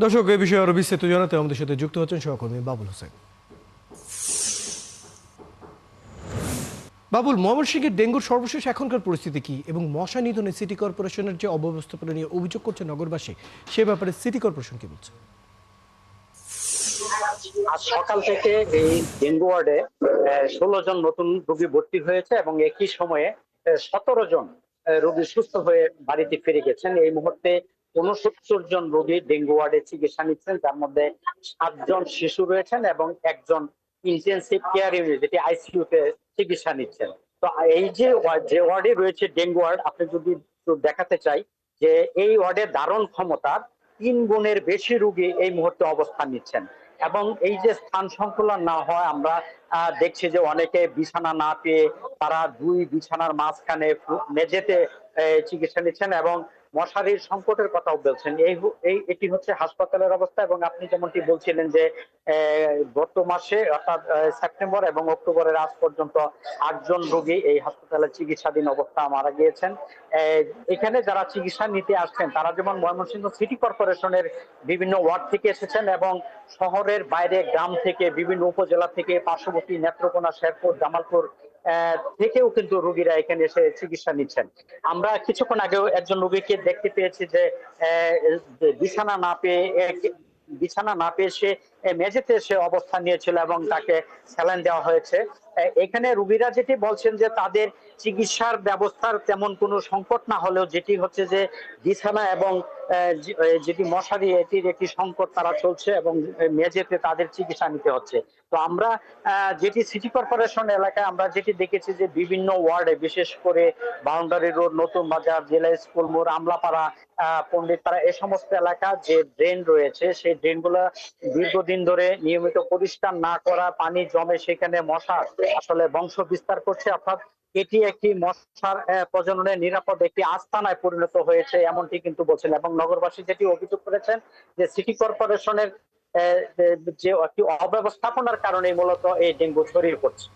দর্শক, এই বিষয়ে আরো বিস্তারিত জানাতে আমাদের সাথে যুক্ত হচ্ছেন সহকর্মী বাবুল হোসেন। বাবুল, ময়মনসিংহের ডেঙ্গুর সর্বশেষ এখনকার পরিস্থিতি কি এবং মশা নিধনে সিটি কর্পোরেশনের যে অব্যবস্থাপনা নিয়ে অভিযোগ করছে নগরবাসী, সে ব্যাপারে সিটি কর্পোরেশন কি বলছে? আজ সকাল থেকে এই ডেঙ্গু ওয়ার্ডে 16 জন নতুন রোগী ভর্তি হয়েছে এবং একই সময়ে 17 জন রোগী সুস্থ হয়ে বাড়িতে ফিরে গেছেন। এই মুহূর্তে 69 জন রোগী ডেঙ্গু ওয়ার্ডে চিকিৎসা নিচ্ছেন, যার মধ্যে 7 জন শিশু রয়েছেন এবং একজন ইন্টেন্সিভ কেয়ার ইউনিট যেটি আইসিইউ তে চিকিৎসা নিচ্ছেন। তো এই যে ওয়ার্ডে রয়েছে ডেঙ্গু ওয়ার্ড, আপনি যদি একটু দেখাতে চাই যে এই ওয়ার্ডে ধারণ ক্ষমতার 3 গুণের বেশি রোগী এই মুহূর্তে অবস্থান নিচ্ছেন। এবং এই যে স্থান সংকুলন না হয়, আমরা দেখছি যে অনেকে বিছানা না পেয়ে তারা দুই বিছানার মাঝখানে মেঝেতে চিকিৎসা নিচ্ছেন এবং মশারির সংকটের কথাও বলছেন। এটি হচ্ছে হাসপাতালের অবস্থা। এবং আপনি যেমনটি বলছিলেন যে গত মাসে অর্থাৎ সেপ্টেম্বর এবং অক্টোবরের আজ পর্যন্ত 8 জন রোগী এই হাসপাতালে চিকিৎসাধীন অবস্থা মারা গিয়েছেন। এখানে যারা চিকিৎসা নিতে আসছেন তারা যেমন ময়মনসিংহ সিটি কর্পোরেশনের বিভিন্ন ওয়ার্ড থেকে এসেছেন এবং শহরের বাইরে গ্রাম থেকে বিভিন্ন উপজেলা থেকে পার্শ্ববর্তী নেত্রকোনা, শেরপুর, জামালপুর থেকেও কিন্তু রোগীরা এখানে এসে চিকিৎসা নিচ্ছেন। আমরা কিছুক্ষণ আগেও একজন রোগীকে দেখতে পেয়েছি যে বিছানা না পেয়ে সে মেঝেতে সে অবস্থান নিয়েছিল এবং তাকে স্যালাইন দেওয়া হয়েছে। এখানে রোগীরা যেটি বলছেন যে তাদের চিকিৎসার ব্যবস্থার তেমন কোনো সংকট না হলেও যেটি হচ্ছে যে বিছানা এবং যেটি মশারি, এটির একটি সংকট তারা চলছে এবং মেঝেতে তাদের চিকিৎসা নিতে হচ্ছে। তো আমরা যেটি সিটি কর্পোরেশন এলাকায় আমরা যেটি দেখেছি যে বিভিন্ন ওয়ার্ডে, বিশেষ করে বাউন্ডারি রোড, নতুন বাজার, জেলা স্কুল মোড়, আমলাপাড়া, পণ্ডিতপাড়া, এই সমস্ত এলাকা যে ড্রেন রয়েছে সেই ড্রেনগুলো দীর্ঘদিন ধরে নিয়মিত পরিষ্কার না করা, পানি জমে সেখানে মশা আসলে বংশ বিস্তার করছে। অর্থাৎ এটি একটি মশার প্রজননের নিরাপদ একটি আস্তানায় পরিণত হয়েছে, এমনটি কিন্তু বলছেন। এবং নগরবাসী যেটি অভিযোগ করেছেন যে সিটি কর্পোরেশনের যে একটি অব্যবস্থাপনার কারণে মূলত এই ডেঙ্গু ছড়িয়ে পড়ছে।